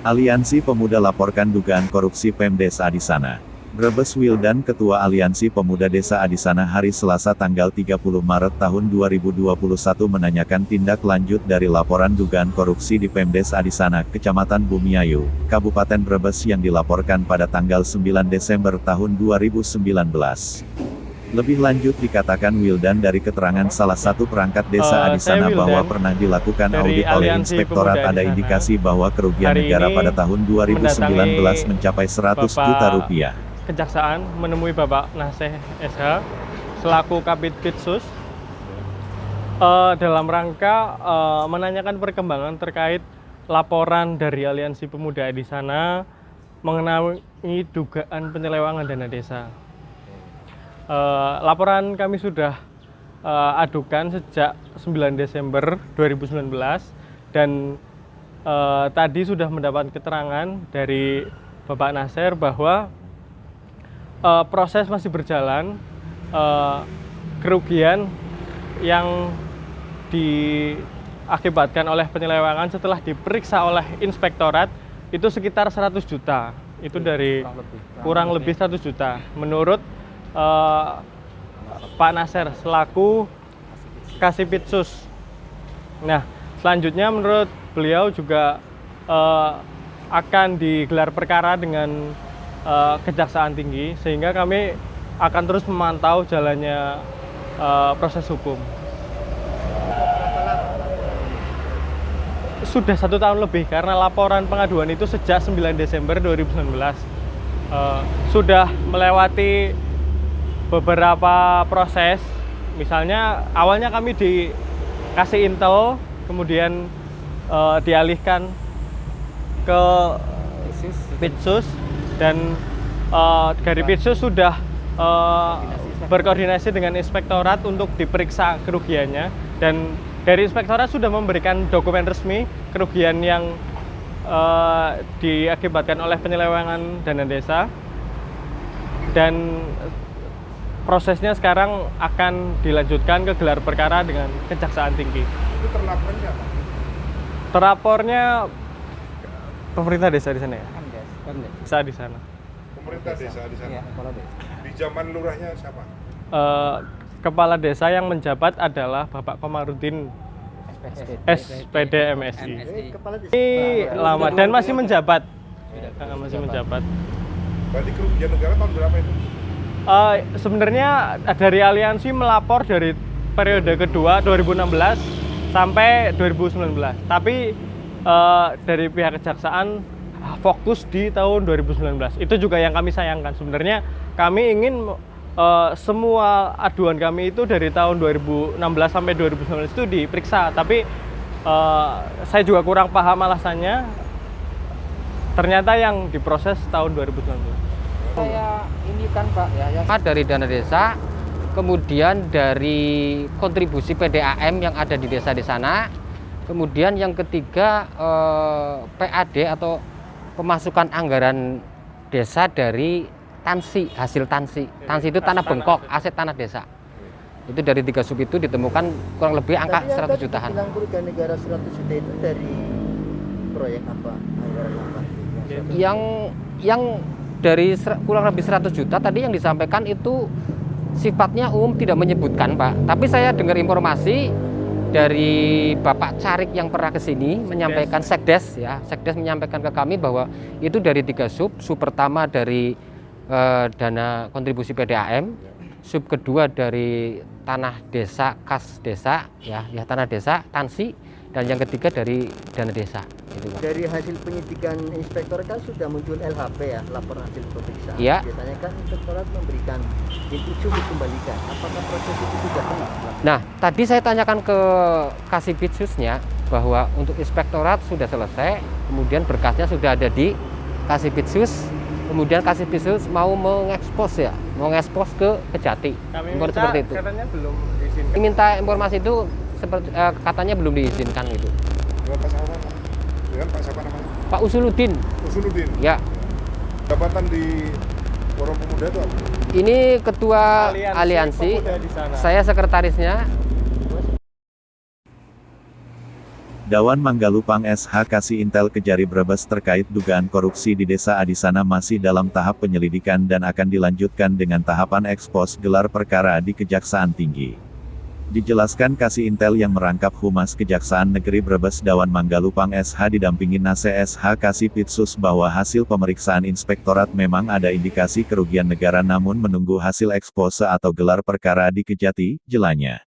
Aliansi Pemuda laporkan dugaan korupsi Pem Desa Adisana. Brebes Wildan, Ketua Aliansi Pemuda Desa Adisana hari Selasa tanggal 30 Maret tahun 2021 menanyakan tindak lanjut dari laporan dugaan korupsi di Pem Desa Adisana, Kecamatan Bumiayu, Kabupaten Brebes yang dilaporkan pada tanggal 9 Desember tahun 2019. Lebih lanjut dikatakan Wildan dari keterangan salah satu perangkat desa Adisana bahwa pernah dilakukan audit oleh Inspektorat ada indikasi bahwa kerugian negara pada tahun 2019 mencapai 100 juta rupiah. Kejaksaan menemui Bapak Naseh SH selaku Kabid Pitsus dalam rangka menanyakan perkembangan terkait laporan dari Aliansi Pemuda Adisana mengenai dugaan penyelewengan dana desa. Laporan kami sudah adukan sejak 9 Desember 2019 dan tadi sudah mendapat keterangan dari Bapak Nasir bahwa proses masih berjalan. Kerugian yang diakibatkan oleh penyelewengan setelah diperiksa oleh Inspektorat itu sekitar 100 juta. Itu dari kurang lebih 100 juta menurut Pak Nasir selaku Kasipitsus. Nah, selanjutnya menurut beliau juga akan digelar perkara dengan Kejaksaan Tinggi, sehingga kami akan terus memantau jalannya proses hukum. Sudah 1 tahun lebih karena laporan pengaduan itu sejak 9 Desember 2019. Sudah melewati beberapa proses, misalnya awalnya kami dikasih intel, kemudian dialihkan ke Pitsus, dan dari Pitsus sudah berkoordinasi dengan Inspektorat untuk diperiksa kerugiannya, dan dari Inspektorat sudah memberikan dokumen resmi kerugian yang diakibatkan oleh penyelewengan dana desa, dan prosesnya sekarang akan dilanjutkan ke gelar perkara dengan Kejaksaan Tinggi. Itu terlapornya apa? Terapornya pemerintah desa di sana ya? Desa di sana. Pemerintah desa di sana? Ya, kepala desa. Di zaman lurahnya siapa? Kepala desa yang menjabat adalah Bapak Komarudin SPD MSI. Ini lama dan masih menjabat. Masih menjabat. Berarti kerugian negara tahun berapa itu? Sebenarnya dari aliansi melapor dari periode kedua 2016 sampai 2019, tapi dari pihak kejaksaan fokus di tahun 2019. Itu juga yang kami sayangkan. Sebenarnya kami ingin semua aduan kami itu dari tahun 2016 sampai 2019 itu diperiksa, tapi saya juga kurang paham alasannya. Ternyata yang diproses tahun 2019. Saya ini kan Pak ya, yang dari dana desa, kemudian dari kontribusi PDAM yang ada di desa di sana, kemudian yang ketiga PAD atau pemasukan anggaran desa dari tansi, hasil tansi. Tansi itu tanah bengkok, aset tanah desa. Itu dari 3 sub itu ditemukan kurang lebih angka 100 jutaan. Bilang kerugian negara 100 juta itu dari proyek apa? Anggaran apa? Yang dari kurang lebih 100 juta tadi yang disampaikan itu sifatnya umum, tidak menyebutkan Pak. Tapi saya dengar informasi dari Bapak Carik yang pernah ke sini menyampaikan Sekdes ya, Sekdes menyampaikan ke kami bahwa itu dari 3 sub. Sub pertama dari dana kontribusi PDAM, sub kedua dari tanah desa kas desa ya tanah desa tansi, dan yang ketiga dari dana desa. Gitu, Pak. Dari hasil penyidikan inspektor kan sudah muncul LHP ya, laporan hasil pemeriksaan. Ya. Biasanya kan inspektorat memberikan itu dikembalikan. Apakah proses itu sudah pernah? Nah, tadi saya tanyakan ke Kasipitsusnya bahwa untuk inspektorat sudah selesai, kemudian berkasnya sudah ada di Kasipitsus, kemudian Kasipitsus mau mengekspos ya, mau ngekspos ke Kejati. Kami minta, seperti itu. katanya belum diizinkan. Minta informasi itu seperti katanya belum diizinkan gitu. Bapak siapa? Dengan Pak siapa namanya? Pak Usuluddin. Usuluddin. Ya. Jabatan di Forum Pemuda itu apa? Ini ketua aliansi. Pemuda di sana. Saya sekretarisnya. Dawan Manggalupang SH kasih intel Kejari Brebes terkait dugaan korupsi di Desa Adisana masih dalam tahap penyelidikan dan akan dilanjutkan dengan tahapan ekspos gelar perkara di Kejaksaan Tinggi. Dijelaskan kasih intel yang merangkap Humas Kejaksaan Negeri Brebes Dawan Manggalupang SH didampingi Nase SH kasih Pitsus bahwa hasil pemeriksaan inspektorat memang ada indikasi kerugian negara namun menunggu hasil ekspose atau gelar perkara di Kejati, jelanya.